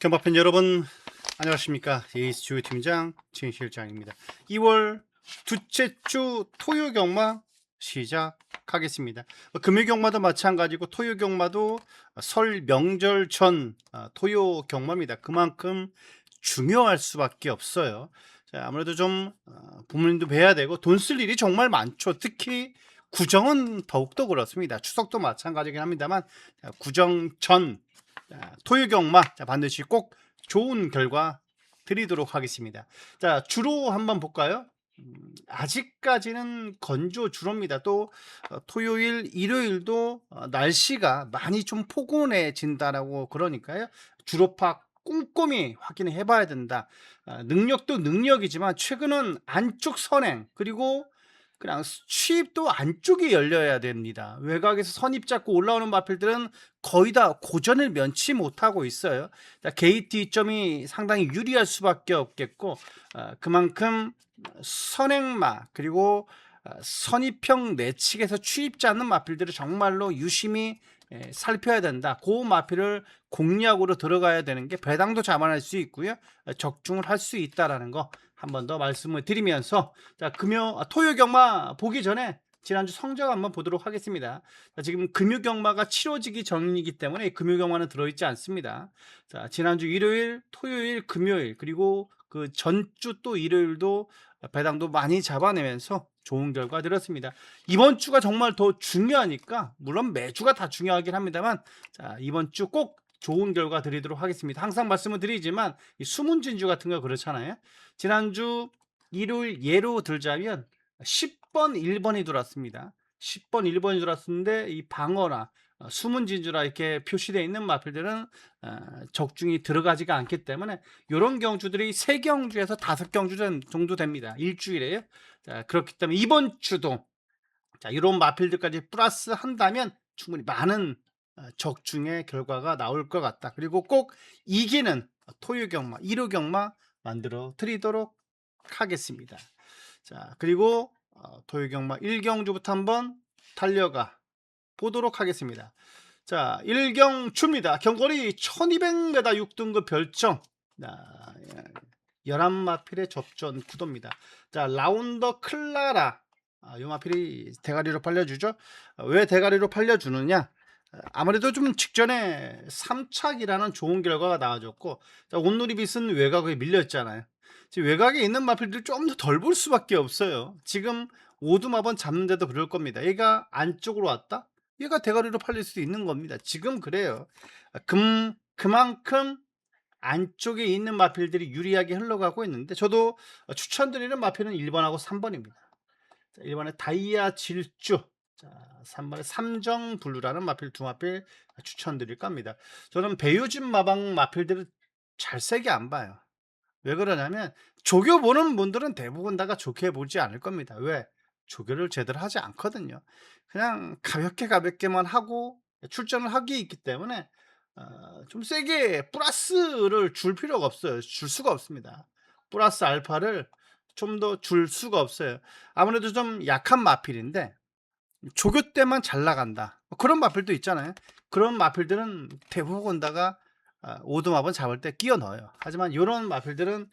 경마팬 여러분 안녕하십니까. 에이스 조팀장 진실장입니다. 2월 둘째 주 토요 경마 시작하겠습니다. 금요 경마도 마찬가지고 토요 경마도 설 명절 전 토요 경마입니다. 그만큼 중요할 수밖에 없어요. 자, 아무래도 좀 부모님도 뵈야 되고 돈 쓸 일이 정말 많죠. 특히 구정은 더욱더 그렇습니다. 추석도 마찬가지긴 합니다만 구정 전 토요 경마 반드시 꼭 좋은 결과 드리도록 하겠습니다. 자, 주로 한번 볼까요? 아직까지는 건조 주로입니다. 또 토요일, 일요일도 날씨가 많이 좀 포근해진다라고 그러니까요. 주로파 꼼꼼히 확인해 봐야 된다. 능력도 능력이지만 최근은 안쪽 선행 그리고 그냥 취입도 안쪽이 열려야 됩니다. 외곽에서 선입 잡고 올라오는 마필들은 거의 다 고전을 면치 못하고 있어요. 게이트 이점이 상당히 유리할 수밖에 없겠고 그만큼 선행마 그리고 선입형 내측에서 취입지 않는 마필들을 정말로 유심히 살펴야 된다. 그 마필을 공략으로 들어가야 되는 게 배당도 자만할 수 있고요. 적중을 할 수 있다라는 거 한 번 더 말씀을 드리면서 자, 토요 경마 보기 전에 지난주 성적 한번 보도록 하겠습니다. 자, 지금 금요 경마가 치러지기 전이기 때문에 금요 경마는 들어있지 않습니다. 자, 지난주 일요일, 토요일, 금요일 그리고 그 전주 또 일요일도 배당도 많이 잡아내면서 좋은 결과 드렸습니다. 이번 주가 정말 더 중요하니까 물론 매주가 다 중요하긴 합니다만 자, 이번 주 꼭 좋은 결과 드리도록 하겠습니다. 항상 말씀을 드리지만 이 숨은 진주 같은 거 그렇잖아요. 지난주 일요일 예로 들자면 10번 1번이 들어왔습니다. 10번 1번이 들어왔는데 이 방어나 숨은 진주라 이렇게 표시되어 있는 마필들은 적중이 들어가지가 않기 때문에 이런 경주들이 3경주에서 5경주 정도 됩니다. 일주일에요. 자, 그렇기 때문에 이번 주도 자, 이런 마필들까지 플러스 한다면 충분히 많은 적중의 결과가 나올 것 같다. 그리고 꼭 이기는 토요 경마, 일요 경마 만들어 드리도록 하겠습니다. 자, 그리고 토요 경마 1경주부터 한번 달려가 보도록 하겠습니다. 자, 1경주입니다. 경거리 1200m 6등급 별정. 11마필의 접전 구도입니다. 자, 라운더 클라라. 이 마필이 대가리로 팔려주죠. 왜 대가리로 팔려주느냐? 아무래도 좀 직전에 3착이라는 좋은 결과가 나와줬고, 자, 온누리빛은 외곽에 밀렸잖아요. 지금 외곽에 있는 마필들 좀 더 덜 볼 수밖에 없어요. 지금 오두마번 잡는데도 그럴 겁니다. 얘가 안쪽으로 왔다? 얘가 대가리로 팔릴 수도 있는 겁니다. 지금 그래요. 그만큼 안쪽에 있는 마필들이 유리하게 흘러가고 있는데 저도 추천드리는 마필은 1번하고 3번입니다. 1번에 다이아 질주, 자, 3번에 삼정블루라는 마필 두 마필 추천드릴 겁니다. 저는 배우진 마방 마필들을 잘 세게 안 봐요. 왜 그러냐면 조교 보는 분들은 대부분 다가 좋게 보지 않을 겁니다. 왜? 조교를 제대로 하지 않거든요. 그냥 가볍게만 하고 출전을 하기 있기 때문에 좀 세게 플러스를 줄 필요가 없어요. 줄 수가 없습니다. 플러스 알파를 좀 더 줄 수가 없어요. 아무래도 좀 약한 마필인데 조교 때만 잘 나간다. 그런 마필도 있잖아요. 그런 마필들은 대부분 다가 오두마번 잡을 때 끼워 넣어요. 하지만 이런 마필들은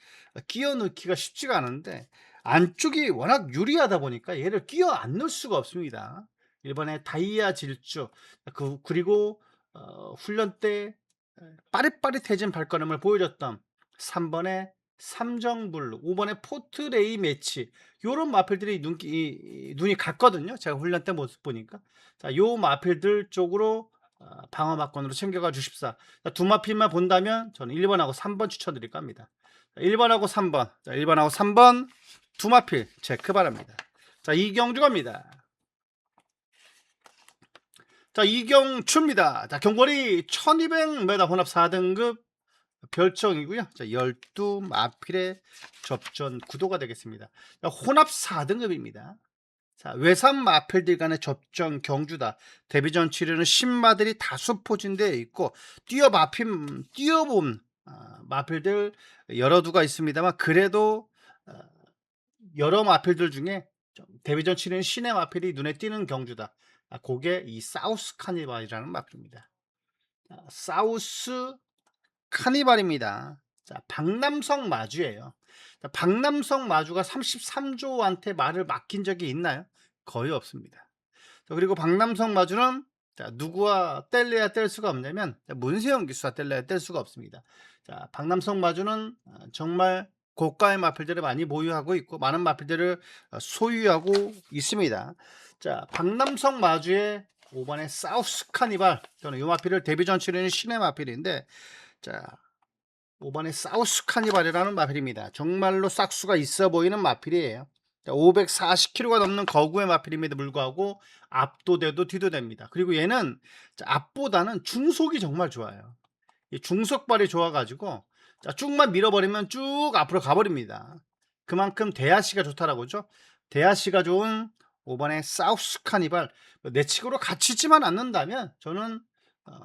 끼워 넣기가 쉽지가 않은데 안쪽이 워낙 유리하다 보니까 얘를 끼워 안 넣을 수가 없습니다. 1번에 다이아 질주 그리고 훈련 때 빠릿빠릿해진 발걸음을 보여줬던 3번에 삼정블루, 5번에 포트레이 매치 요런 마필들이 눈이 갔거든요. 제가 훈련 때 모습 보니까. 자, 요 마필들 쪽으로 방어 막건으로 챙겨가 주십사. 자, 두 마필만 본다면 저는 1번하고 3번 추천드릴 겁니다. 자, 1번하고 3번. 자, 1번하고 3번 두 마필 체크 바랍니다. 자, 이경주 갑니다. 자, 이경추입니다. 자, 경거리 1200m 혼합 4등급 별정이고요. 자, 12마필의 접전 구도가 되겠습니다. 자, 혼합 4등급입니다. 자, 외산 마필들 간의 접전 경주다. 데뷔전 치르는 신마들이 다수 포진되어 있고 뛰어본 마필들 여러 두가 있습니다만 그래도 여러 마필들 중에 데뷔전 치르는 신의 마필이 눈에 띄는 경주다. 그게 이 사우스 카니발이라는 마필입니다. 사우스 카니발입니다. 자, 박남성 마주예요. 자, 박남성 마주가 33조한테 말을 맡긴 적이 있나요? 거의 없습니다. 자, 그리고 박남성 마주는 자, 누구와 뗄래야 뗄 수가 없냐면 문세영 기수와 뗄래야 뗄 수가 없습니다. 자, 박남성 마주는 정말 고가의 마필들을 많이 보유하고 있고 많은 마필들을 소유하고 있습니다. 자, 박남성 마주의 5번의 사우스 카니발, 저는 이 마필을 데뷔 전출에는 신의 마필인데, 자, 5번의 사우스 카니발이라는 마필입니다. 정말로 싹수가 있어 보이는 마필이에요. 540kg가 넘는 거구의 마필임에도 불구하고 앞도돼도 뒤도됩니다. 그리고 얘는 앞보다는 중속이 정말 좋아요. 이 중속발이 좋아가지고 쭉만 밀어버리면 쭉 앞으로 가버립니다. 그만큼 대하시가 좋다라고죠. 대하시가 좋은 5번의 사우스 카니발, 내측으로 갇히지만 않는다면 저는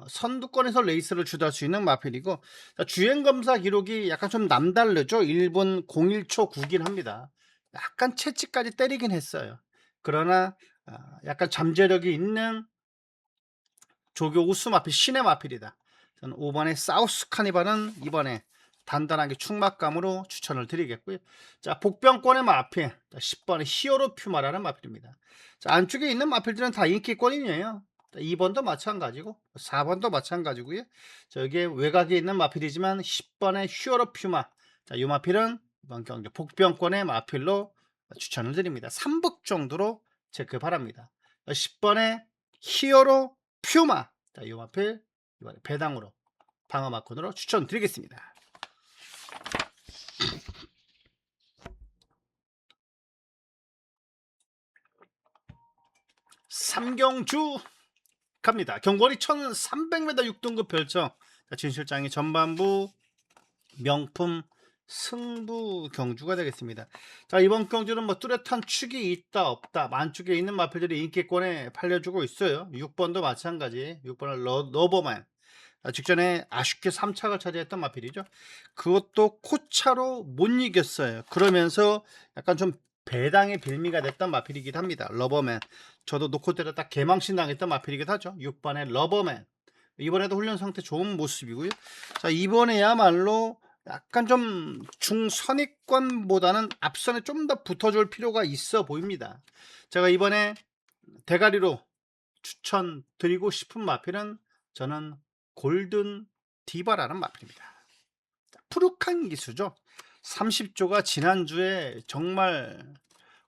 선두권에서 레이스를 주도할 수 있는 마필이고, 주행검사 기록이 약간 좀 남다르죠. 1분 01초 9긴 합니다. 약간 채찍까지 때리긴 했어요. 그러나 약간 잠재력이 있는 조교 우수 마필, 신의 마필이다. 저는 5번의 사우스 카니발은 이번에 단단하게 충막감으로 추천을 드리겠고요. 자, 복병권의 마필, 10번의 히어로 퓨마라는 마필입니다. 자, 안쪽에 있는 마필들은 다 인기권이에요. 2번도 마찬가지고 4번도 마찬가지고요. 자, 여기에 외곽에 있는 마필이지만 10번의 히어로 퓨마, 자, 이 마필은 이번 경기 복병권의 마필로 추천을 드립니다. 3북 정도로 체크 바랍니다. 10번의 히어로 퓨마, 자, 이 마필 이번에 배당으로 방어 마콘으로 추천드리겠습니다. 삼경주 갑니다. 경거리 1300m 6등급 별정. 자, 진 실장이 전반부 명품 승부 경주가 되겠습니다. 자, 이번 경주는 뭐 뚜렷한 축이 있다 없다 만축에 있는 마필들이 인기권에 팔려주고 있어요. 6번도 마찬가지. 6번은 러버맨, 직전에 아쉽게 3착을 차지했던 마필이죠. 그것도 코차로 못 이겼어요. 그러면서 약간 좀 배당의 빌미가 됐던 마필이기도 합니다. 러버맨, 저도 놓고 때렸다 개망신 당했던 마필이기도 하죠. 6번의 러버맨, 이번에도 훈련 상태 좋은 모습이고요. 자, 이번에야말로 약간 좀 중선위권보다는 앞선에 좀 더 붙어줄 필요가 있어 보입니다. 제가 이번에 대가리로 추천드리고 싶은 마필은 저는 골든 디바라는 마필입니다. 푸룩한 기수죠. 30조가 지난주에 정말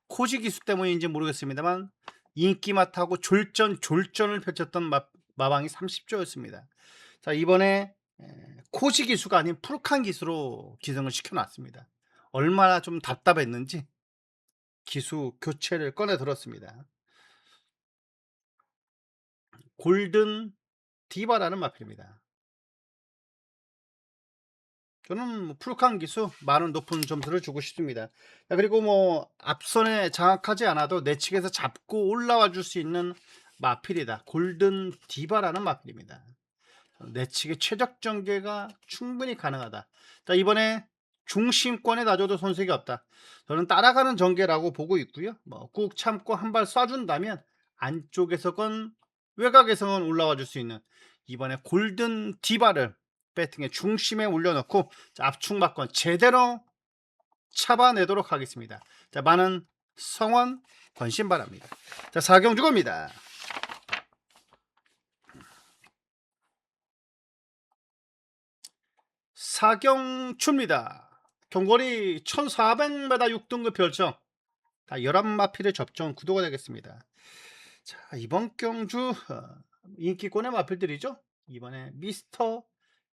코지 기수 때문인지 모르겠습니다만 인기맛하고 졸전을 펼쳤던 마방이 30조였습니다. 자, 이번에 코지 기수가 아닌 푸룩한 기수로 기승을 시켜놨습니다. 얼마나 좀 답답했는지 기수 교체를 꺼내 들었습니다. 골든 디바라는 마필입니다. 저는 뭐 푸룩한 기수 많은 높은 점수를 주고 싶습니다. 자, 그리고 뭐 앞선에 장악하지 않아도 내측에서 잡고 올라와 줄 수 있는 마필이다. 골든 디바라는 마필입니다. 내측의 최적 전개가 충분히 가능하다. 자, 이번에 중심권에 놔줘도 손색이 없다. 저는 따라가는 전개라고 보고 있고요. 뭐 꾹 참고 한 발 쏴준다면 안쪽에서건 외곽에서건 올라와 줄 수 있는 이번에 골든 디바를 배팅의 중심에 올려놓고 압축막권 제대로 잡아내도록 하겠습니다. 자, 많은 성원 관심 바랍니다. 자, 사경주겁니다. 사경추입니다. 경거리 1400m 6등급 별정, 다 11마필의 접종 구도가 되겠습니다. 자, 이번 경주 인기권의 마필들이죠. 이번에 미스터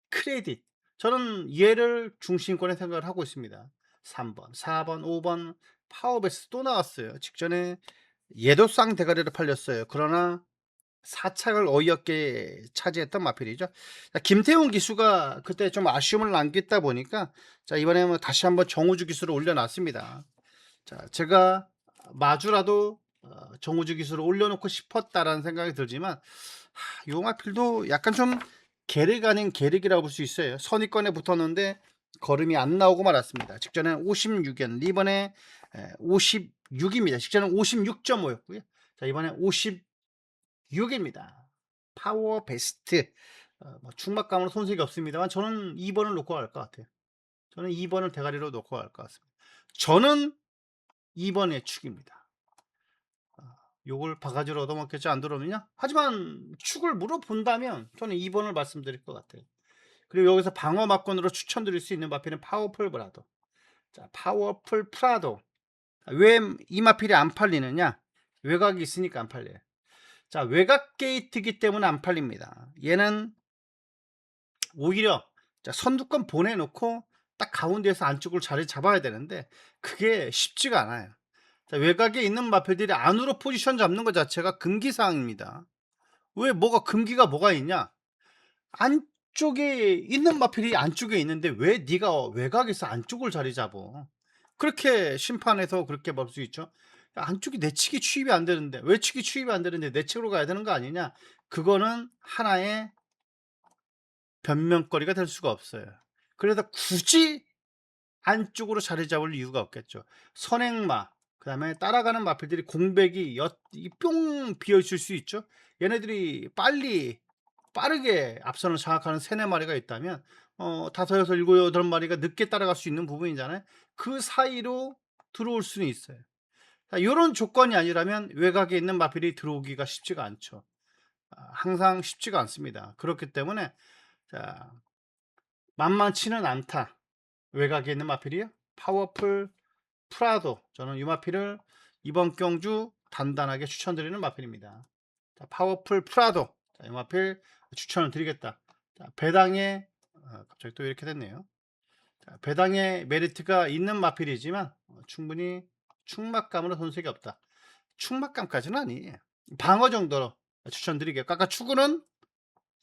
크레딧, 저는 얘를 중심권에 생각을 하고 있습니다. 3번, 4번, 5번 파워베스 또 나왔어요. 직전에 얘도 쌍대가리를 팔렸어요. 그러나 4착을 어이없게 차지했던 마필이죠. 자, 김태훈 기수가 그때 좀 아쉬움을 남겼다 보니까 자, 이번에 뭐 다시 한번 정우주 기수를 올려놨습니다. 자, 제가 마주라도 정우주 기수를 올려놓고 싶었다라는 생각이 들지만 요 마필도 약간 좀 계륵 아닌 계륵이라고 볼 수 있어요. 선위권에 붙었는데 걸음이 안 나오고 말았습니다. 직전에 56연, 이번에 56입니다. 직전에 56.5였고요. 자, 이번에 56입니다. 파워 베스트 뭐 충막감으로 손색이 없습니다만 저는 2 번을 놓고 갈 것 같아요. 저는 2 번을 대가리로 놓고 갈 것 같습니다. 저는 2 번의 축입니다. 욕을 바가지로 얻어먹겠지 안 들어오느냐? 하지만 축을 물어본다면 저는 2 번을 말씀드릴 것 같아요. 그리고 여기서 방어 막권으로 추천드릴 수 있는 마필은 파워풀 브라더. 자, 파워풀 프라도. 왜 이 마필이 안 팔리느냐? 외곽이 있으니까 안 팔려요. 자, 외곽 게이트이기 때문에 안 팔립니다. 얘는 오히려 자, 선두권 보내놓고 딱 가운데에서 안쪽으로 자리 잡아야 되는데 그게 쉽지가 않아요. 자, 외곽에 있는 마필들이 안으로 포지션 잡는 것 자체가 금기사항입니다. 왜 뭐가 금기가 뭐가 있냐? 안쪽에 있는 마필이 안쪽에 있는데 왜 네가 외곽에서 안쪽을 자리 잡어? 그렇게 심판에서 그렇게 볼 수 있죠. 야, 안쪽이 내측이 추입이 안 되는데 외측이 추입이 안 되는데 내측으로 가야 되는 거 아니냐? 그거는 하나의 변명거리가 될 수가 없어요. 그래서 굳이 안쪽으로 자리 잡을 이유가 없겠죠. 선행마, 그다음에 따라가는 마필들이 공백이 뿅 비어 있을 수 있죠. 얘네들이 빠르게 앞선을 장악하는 3-4마리가 있다면 5, 6, 7, 8마리가 늦게 따라갈 수 있는 부분이잖아요. 그 사이로 들어올 수는 있어요. 자, 요런 조건이 아니라면 외곽에 있는 마필이 들어오기가 쉽지가 않죠. 항상 쉽지가 않습니다. 그렇기 때문에 자, 만만치는 않다. 외곽에 있는 마필이요. 파워풀 프라도. 저는 이 마필을 이번 경주 단단하게 추천드리는 마필입니다. 자, 파워풀 프라도. 자, 이 마필 추천을 드리겠다. 자, 배당에 갑자기 또 이렇게 됐네요. 자, 배당에 메리트가 있는 마필이지만 충분히 충막감으로 손색이 없다. 충막감까지는 아니에요. 방어 정도로 추천드리게요. 아까 축구는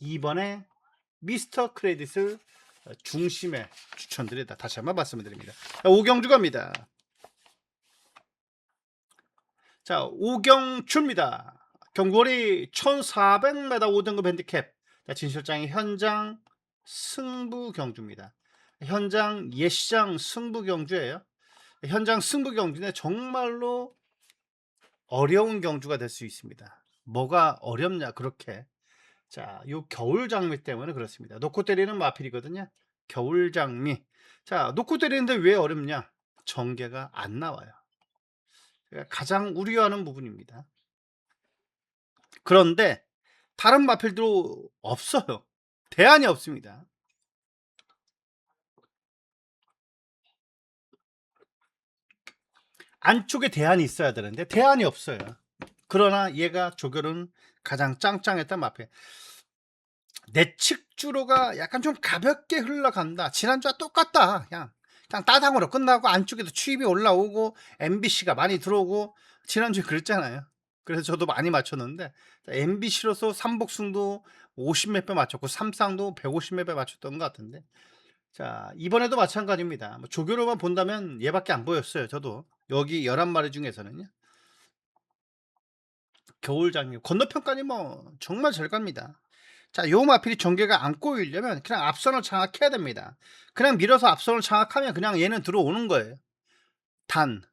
2번에 미스터 크레딧을 중심에 추천드리다. 다시 한번 말씀을 드립니다. 오경주 갑니다. 자, 오경주입니다. 경거리 1400m 5등급 핸디캡. 자, 진실장의 현장 승부 경주입니다. 현장 예시장 승부 경주예요. 현장 승부 경주는 정말로 어려운 경주가 될 수 있습니다. 뭐가 어렵냐 그렇게. 자, 요 겨울 장미 때문에 그렇습니다. 놓고 때리는 마필이거든요. 겨울 장미. 자, 놓고 때리는데 왜 어렵냐? 전개가 안 나와요. 가장 우려하는 부분입니다. 그런데 다른 마필도 없어요. 대안이 없습니다. 안쪽에 대안이 있어야 되는데 대안이 없어요. 그러나 얘가 조결은 가장 짱짱했던 마필. 내측 주로가 약간 좀 가볍게 흘러간다. 지난주와 똑같다. 그냥 따당으로 끝나고 안쪽에도 추입이 올라오고 MBC가 많이 들어오고 지난주에 그랬잖아요. 그래서 저도 많이 맞췄는데 MBC로서 삼복승도 50 몇 배 맞췄고 삼쌍도 150 몇 배 맞췄던 것 같은데 자 이번에도 마찬가지입니다. 뭐 조교로만 본다면 얘밖에 안 보였어요. 저도 여기 11마리 중에서는요. 겨울장님 건너편까지 뭐 정말 잘 갑니다. 자, 요 마필이 전개가 안 꼬이려면 그냥 앞선을 장악해야 됩니다. 그냥 밀어서 앞선을 장악하면 그냥 얘는 들어오는 거예요. 단,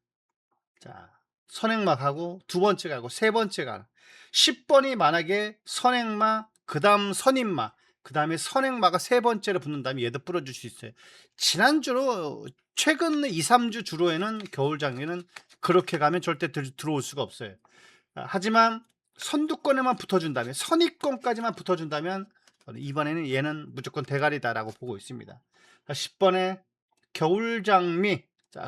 자, 선행마 가고 두 번째 가고 세 번째 가 10번이 만약에 선행마 그 다음 선임마 그 다음에 선행마가 세 번째로 붙는다면 얘도 부러질 수 있어요. 지난주로 최근 2, 3주 주로에는 겨울장미는 그렇게 가면 절대 들어올 수가 없어요. 하지만 선두권에만 붙어준다면 선입권까지만 붙어준다면 이번에는 얘는 무조건 대가리다라고 보고 있습니다. 10번에 겨울장미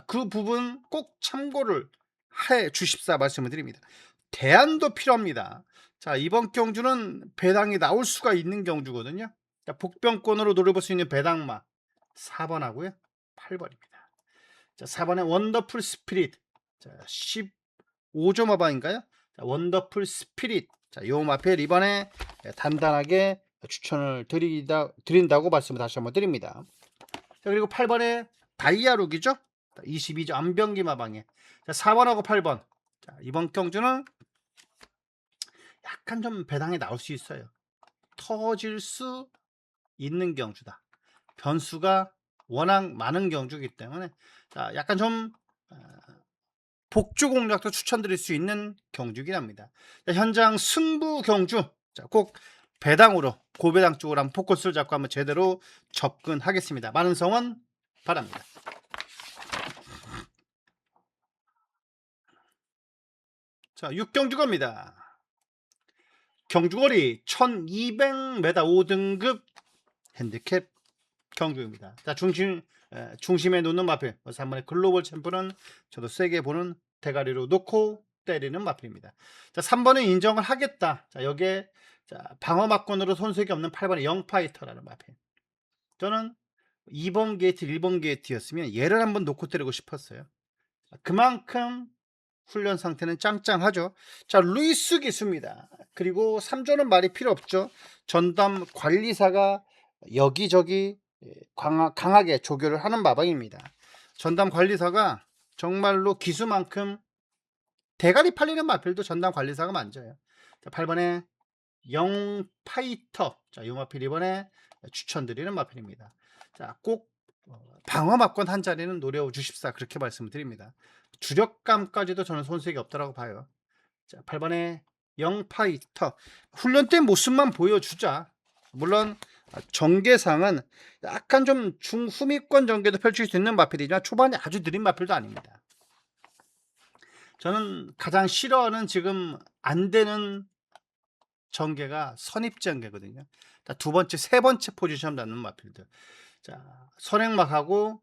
그 부분 꼭 참고를 해 주십사 말씀을 드립니다. 대안도 필요합니다. 자 이번 경주는 배당이 나올 수가 있는 경주거든요. 자, 복병권으로 노려볼 수 있는 배당마 4번 하고요 8번입니다. 자 4번에 원더풀 스피릿 자 15점 화방인가요? 자, 원더풀 스피릿. 자, 요 마필 이번에 단단하게 추천을 드린다고 말씀을 다시 한번 드립니다. 자, 그리고 8번에 다이아룩이죠? 22점 안병기 마방에. 자, 4번하고 8번. 자, 이번 경주는 약간 좀 배당이 나올 수 있어요. 터질 수 있는 경주다. 변수가 워낙 많은 경주이기 때문에 자, 약간 좀 복주 공략도 추천드릴 수 있는 경주긴 합니다. 자, 현장 승부 경주 자, 꼭 배당으로 고배당 쪽으로 한번 포커스를 잡고 한번 제대로 접근하겠습니다. 많은 성원 바랍니다. 자, 6경주 겁니다. 경주거리 1200m 5등급 핸디캡 경주입니다. 자, 중심에 놓는 마필. 그래서 한 번에 글로벌 챔프는 저도 세게 보는 대가리로 놓고 때리는 마필입니다. 자, 3번은 인정을 하겠다. 자, 여기에 자, 방어 막권으로 손색이 없는 8번의 영파이터라는 마필. 저는 2번 게이트, 1번 게이트였으면 얘를 한번 놓고 때리고 싶었어요. 그만큼 훈련 상태는 짱짱하죠. 자, 루이스 기수입니다. 그리고 3조는 말이 필요 없죠. 전담 관리사가 여기저기 강하게 조교를 하는 마방입니다. 전담 관리사가 정말로 기수만큼 대가리 팔리는 마필도 전담 관리사가 만져요. 자, 8번에 영파이터. 자, 요 마필 이번에 추천드리는 마필입니다. 자, 꼭 방어 막권 한 자리는 노려 주십사 그렇게 말씀을 드립니다. 주력감까지도 저는 손색이 없다라고 봐요. 자, 8번에 영파이터. 훈련 때 모습만 보여주자. 물론 전개상은 약간 좀 중후미권 전개도 펼칠 수 있는 마필이지만 초반에 아주 느린 마필도 아닙니다. 저는 가장 싫어하는 지금 안 되는 전개가 선입 전개거든요. 자, 두 번째, 세 번째 포지션 잡는 마필들. 자, 선행막하고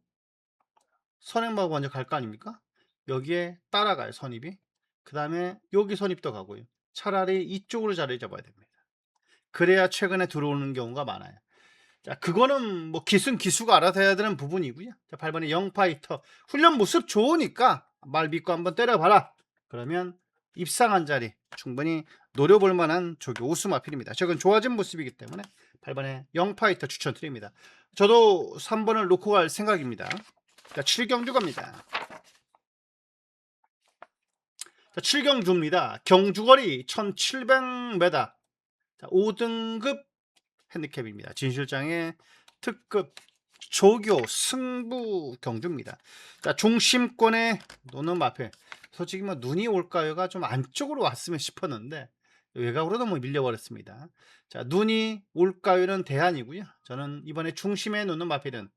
먼저 갈 거 아닙니까? 여기에 따라가요, 선입이. 그 다음에 여기 선입도 가고요. 차라리 이쪽으로 자리 잡아야 됩니다. 그래야 최근에 들어오는 경우가 많아요. 자, 그거는 뭐 기수가 알아서 해야 되는 부분이고요. 자, 8번에 영파이터. 훈련 모습 좋으니까 말 믿고 한번 때려봐라. 그러면 입상한 자리 충분히 노려볼 만한 조교 우수마필입니다. 최근 좋아진 모습이기 때문에 8번에 영파이터 추천드립니다. 저도 3번을 놓고 갈 생각입니다. 자, 7경주 갑니다. 자, 7경주입니다. 경주거리 1700m. 자, 5등급 핸디캡입니다. 진실장의 특급 조교 승부 경주입니다. 자, 중심권에 노는 마필. 솔직히 뭐 눈이 올까요가 좀 안쪽으로 왔으면 싶었는데 외곽으로도 뭐 밀려버렸습니다. 자, 눈이 올까요는 대안이고요. 저는 이번에 중심에 놓는 마필은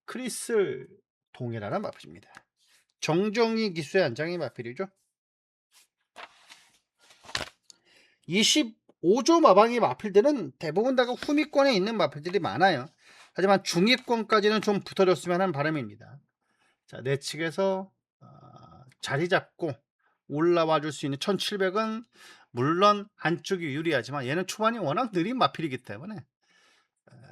크리슬 동해라는 마필입니다. 정정희 기수의 안장의 마필이죠. 25조 마방이 마필들은 대부분 다 후미권에 있는 마필들이 많아요. 하지만 중위권까지는 좀 붙어줬으면 하는 바람입니다. 자, 내측에서 자리 잡고 올라와 줄 수 있는 1700은 물론 안쪽이 유리하지만 얘는 초반이 워낙 느린 마필이기 때문에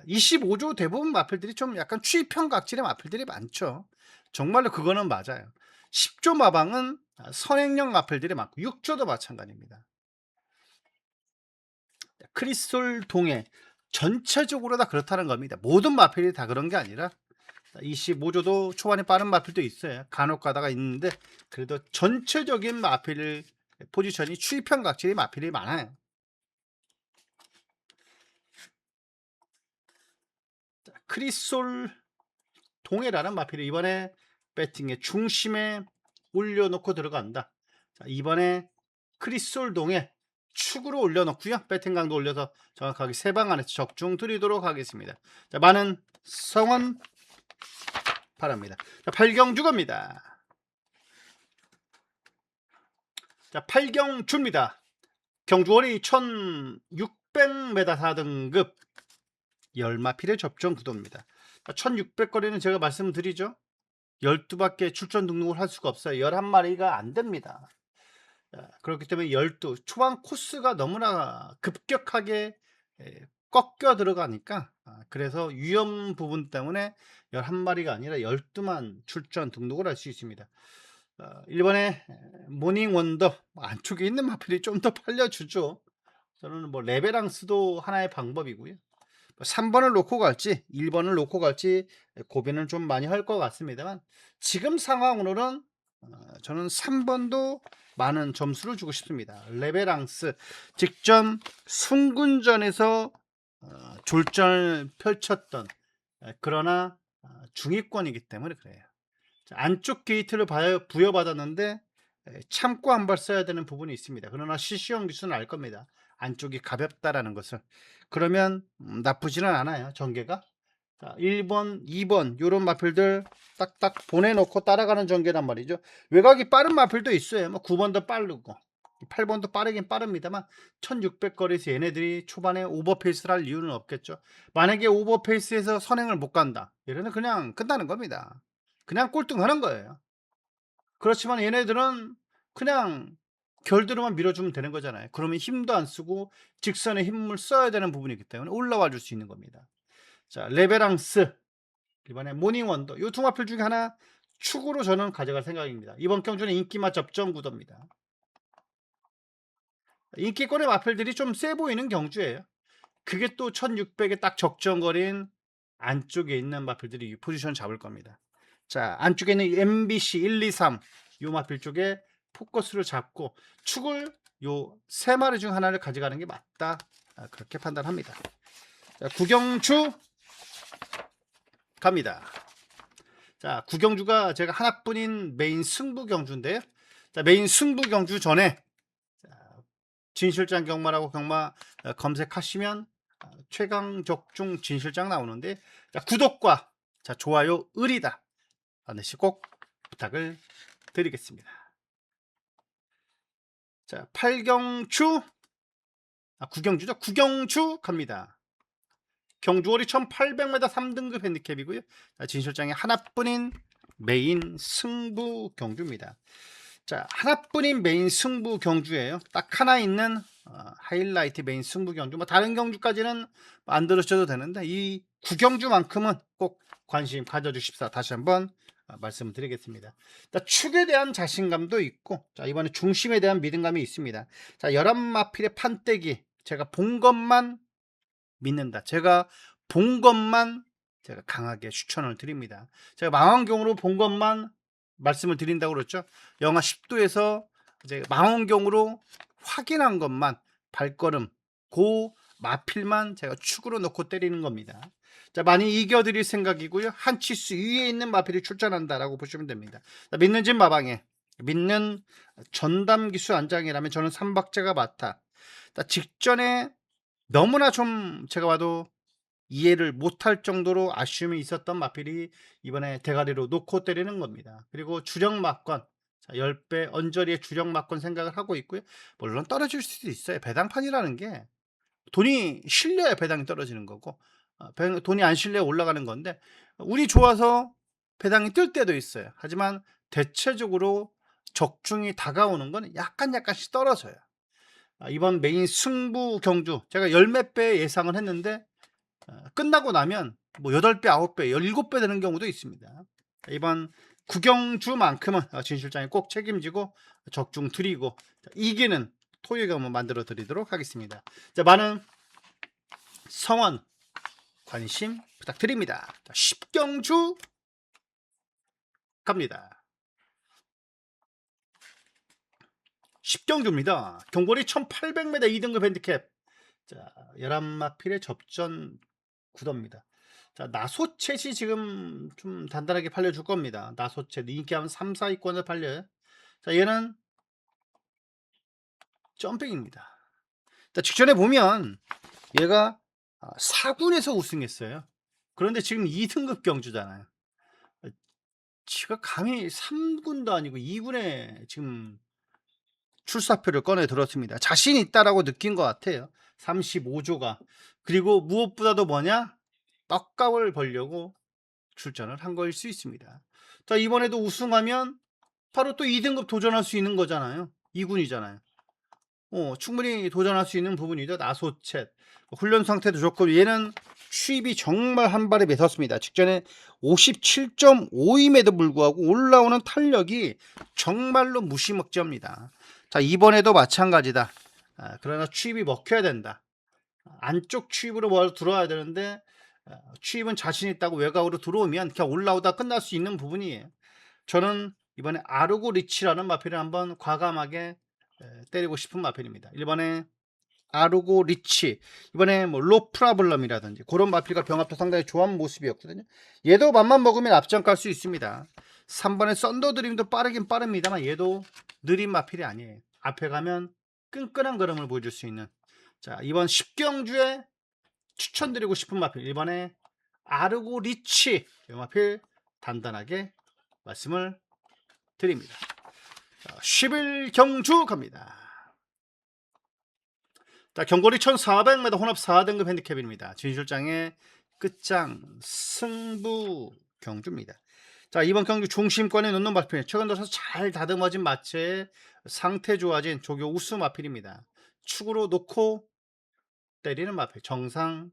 25조 대부분 마필들이 좀 약간 추이평 각질의 마필들이 많죠. 정말로 그거는 맞아요. 10조 마방은 선행형 마필들이 많고 6조도 마찬가지입니다. 크리스톨 동해 전체적으로 다 그렇다는 겁니다. 모든 마필이 다 그런 게 아니라 25조도 초반에 빠른 마필도 있어요. 간혹 가다가 있는데 그래도 전체적인 마필 포지션이 추이평 각질의 마필이 많아요. 크리솔 동해라는 마필이 이번에 배팅의 중심에 올려놓고 들어간다. 자, 이번에 크리솔 동해 축으로 올려놓고요. 배팅 강도 올려서 정확하게 세 방 안에서 적중 드리도록 하겠습니다. 자, 많은 성원 바랍니다. 자, 8경주 겁니다. 자, 8경주입니다. 경주거리 1600m 4등급 열마필의 접종 구도입니다. 1600거리는 제가 말씀드리죠. 12밖에 출전 등록을 할 수가 없어요. 11마리가 안 됩니다. 그렇기 때문에 12 초반 코스가 너무나 급격하게 꺾여 들어가니까 그래서 위험 부분 때문에 11마리가 아니라 12만 출전 등록을 할 수 있습니다. 1번에 모닝 원더 안쪽에 있는 마필이 좀 더 팔려주죠. 저는 뭐 레베랑스도 하나의 방법이고요. 3번을 놓고 갈지 1번을 놓고 갈지 고민을 좀 많이 할 것 같습니다만 지금 상황으로는 저는 3번도 많은 점수를 주고 싶습니다. 레베랑스 직전 순군전에서 졸전을 펼쳤던 그러나 중위권이기 때문에 그래요. 자, 안쪽 게이트를 부여받았는데 참고 한 발 써야 되는 부분이 있습니다. 그러나 CC형 기수는 알 겁니다. 안쪽이 가볍다라는 것을. 그러면 나쁘지는 않아요, 전개가. 자, 1번, 2번 요런 마필들 딱딱 보내놓고 따라가는 전개란 말이죠. 외곽이 빠른 마필도 있어요. 뭐 9번도 빠르고 8번도 빠르긴 빠릅니다만 1600거리에서 얘네들이 초반에 오버페이스를 할 이유는 없겠죠. 만약에 오버페이스에서 선행을 못 간다, 얘네는 그냥 끝나는 겁니다. 그냥 꼴등하는 거예요. 그렇지만 얘네들은 그냥 결대로만 밀어주면 되는 거잖아요. 그러면 힘도 안 쓰고 직선에 힘을 써야 되는 부분이기 때문에 올라와 줄 수 있는 겁니다. 자, 레베랑스, 이번에 모닝원더, 요 두 마필 중에 하나 축으로 저는 가져갈 생각입니다. 이번 경주는 인기맛 접전 구도입니다. 인기권의 마필들이 좀 세 보이는 경주예요. 그게 또 1600에 딱 적정거리인 안쪽에 있는 마필들이 포지션 잡을 겁니다. 자, 안쪽에 있는 MBC 1, 2, 3 요 마필 쪽에 포커스를 잡고 축을 요 세 마리 중 하나를 가져가는 게 맞다, 그렇게 판단합니다. 자, 구경주 갑니다. 자, 구경주가 제가 하나뿐인 메인 승부 경주인데요. 자, 메인 승부 경주 전에 진실장 경마라고 경마 검색하시면 최강적중 진실장 나오는데, 자, 구독과 자, 좋아요 을이다 반드시 꼭 부탁을 드리겠습니다. 자, 팔경주, 구경주죠. 구경주 갑니다. 경주월이 1800m 3등급 핸디캡이고요. 진실장의 하나뿐인 메인 승부 경주입니다. 자, 하나뿐인 메인 승부 경주예요. 딱 하나 있는 하이라이트 메인 승부 경주. 뭐 다른 경주까지는 안 들으셔도 되는데 이 구경주만큼은 꼭 관심 가져주십사 다시 한번 말씀드리겠습니다. 자, 축에 대한 자신감도 있고, 자, 이번에 중심에 대한 믿음감이 있습니다. 자, 11마필의 판때기 제가 본 것만 믿는다. 제가 본 것만 제가 강하게 추천을 드립니다. 제가 망원경으로 본 것만 말씀을 드린다고 그랬죠. 영하 10도에서 이제 망원경으로 확인한 것만, 발걸음 고 마필만 제가 축으로 놓고 때리는 겁니다. 자, 많이 이겨드릴 생각이고요. 한 치수 위에 있는 마필이 출전한다라고 보시면 됩니다. 자, 믿는 집 마방에 믿는 전담기수 안장이라면 저는 삼박자가 맞다. 자, 직전에 너무나 좀 제가 봐도 이해를 못할 정도로 아쉬움이 있었던 마필이 이번에 대가리로 놓고 때리는 겁니다. 그리고 주력 막건, 자, 10배 언저리의 주력 막건 생각을 하고 있고요. 물론 떨어질 수도 있어요. 배당판이라는 게 돈이 실려야 배당이 떨어지는 거고, 돈이 안 실려야 올라가는 건데, 운이 좋아서 배당이 뜰 때도 있어요. 하지만 대체적으로 적중이 다가오는 건 약간씩 떨어져요. 이번 메인 승부 경주 제가 열 몇 배 예상을 했는데 끝나고 나면 뭐 8배, 9배, 17배 되는 경우도 있습니다. 이번 구경주만큼은 진 실장이 꼭 책임지고 적중 드리고 이기는 토요일 경마 만들어 드리도록 하겠습니다. 자, 많은 성원 관심 부탁드립니다. 자, 10경주 갑니다. 10경주입니다. 경거리 1800m 2등급 핸디캡. 자, 11마필의 접전 구도입니다. 자, 나소챗이 지금 좀 단단하게 팔려줄 겁니다. 나소챗 인기하면 3, 4위권을 팔려요. 자, 얘는 점핑입니다. 자, 직전에 보면 얘가 4군에서 우승했어요. 그런데 지금 2등급 경주잖아요. 지가 감히 3군도 아니고 2군에 지금 출사표를 꺼내 들었습니다. 자신 있다라고 느낀 것 같아요. 35조가. 그리고 무엇보다도 뭐냐? 떡값을 벌려고 출전을 한 거일 수 있습니다. 자, 이번에도 우승하면 바로 또 2등급 도전할 수 있는 거잖아요. 2군이잖아요. 충분히 도전할 수 있는 부분이죠. 나소챗. 훈련 상태도 좋고 얘는 추입이 정말 한 발에 매섭습니다. 직전에 57.5임에도 불구하고 올라오는 탄력이 정말로 무시먹지합니다. 자, 이번에도 마찬가지다. 그러나 추입이 먹혀야 된다. 안쪽 추입으로 뭘 들어와야 되는데 추입은 자신 있다고 외곽으로 들어오면 그냥 올라오다 끝날 수 있는 부분이에요. 저는 이번에 아르고 리치라는 마필을 한번 과감하게 때리고 싶은 마필입니다. 1번에 아르고 리치, 이번에 뭐 로프라블럼이라든지 그런 마필과 병합도 상당히 좋은 모습이었거든요. 얘도 맘만 먹으면 앞장 깔 수 있습니다. 3번에 썬더드림도 빠르긴 빠릅니다만 얘도 느린 마필이 아니에요. 앞에 가면 끈끈한 걸음을 보여줄 수 있는. 자, 이번 10경주에 추천드리고 싶은 마필 1번에 아르고 리치 이 마필 단단하게 말씀을 드립니다. 10일 경주 갑니다. 자, 경거리 1400m 혼합 4등급 핸디캡입니다. 진실장의 끝장 승부 경주입니다. 자, 이번 경주 중심권에 놓는 마필 최근 들어서 잘 다듬어진 마체에 상태 좋아진 조교 우수 마필입니다. 축으로 놓고 때리는 마필 정상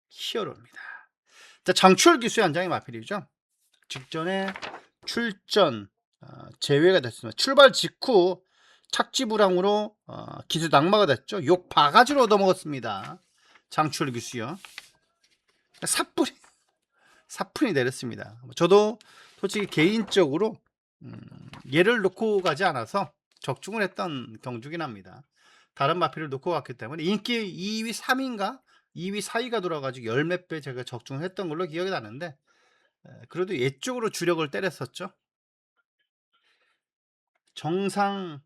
히어로입니다. 자, 장출 기수의 한 장의 마필이죠. 직전에 출전 제외가 됐습니다. 출발 직후 착지불항으로 기수 낙마가 됐죠. 욕 바가지로 얻어먹었습니다. 장출 기수요. 사뿐히 내렸습니다. 저도 솔직히 개인적으로 얘를 놓고 가지 않아서 적중을 했던 경주긴 합니다. 다른 마필을 놓고 갔기 때문에 인기 2위 3위인가 2위 4위가 돌아가지고 열 몇 배 제가 적중을 했던 걸로 기억이 나는데 그래도 얘 쪽으로 주력을 때렸었죠. 정상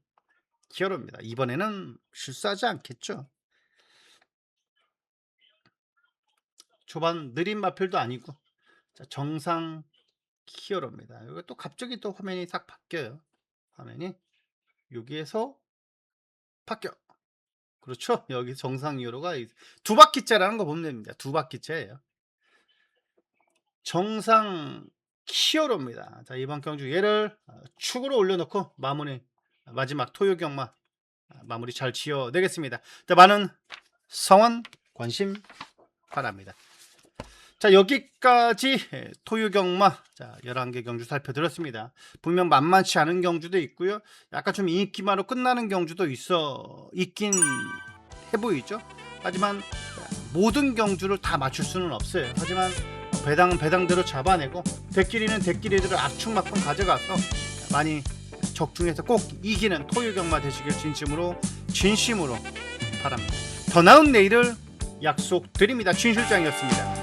히어로입니다. 이번에는 실수하지 않겠죠. 초반 느린 마필도 아니고 자, 정상 히어로입니다. 이거 또 갑자기 또 화면이 싹 바뀌어요. 화면이 여기에서 바뀌어. 그렇죠. 여기 정상 히어로가 두 바퀴째라는 거 보면 됩니다. 두 바퀴째예요. 정상 히어로입니다. 자, 이번 경주 얘를 축으로 올려놓고 마지막 토요 경마 마무리 잘 지어내겠습니다. 자, 많은 성원 관심 바랍니다. 자, 여기까지 토요 경마 11개 경주 살펴드렸습니다. 분명 만만치 않은 경주도 있고요. 약간 좀 인기마로 끝나는 경주도 있긴 해 보이죠. 하지만 모든 경주를 다 맞출 수는 없어요. 하지만 배당은 배당대로 잡아내고 대끼리는 대끼리대로 압축만큼 가져가서 많이 적중해서 꼭 이기는 토요 경마 되시길 진심으로 바랍니다. 더 나은 내일을 약속드립니다. 진 실장이었습니다.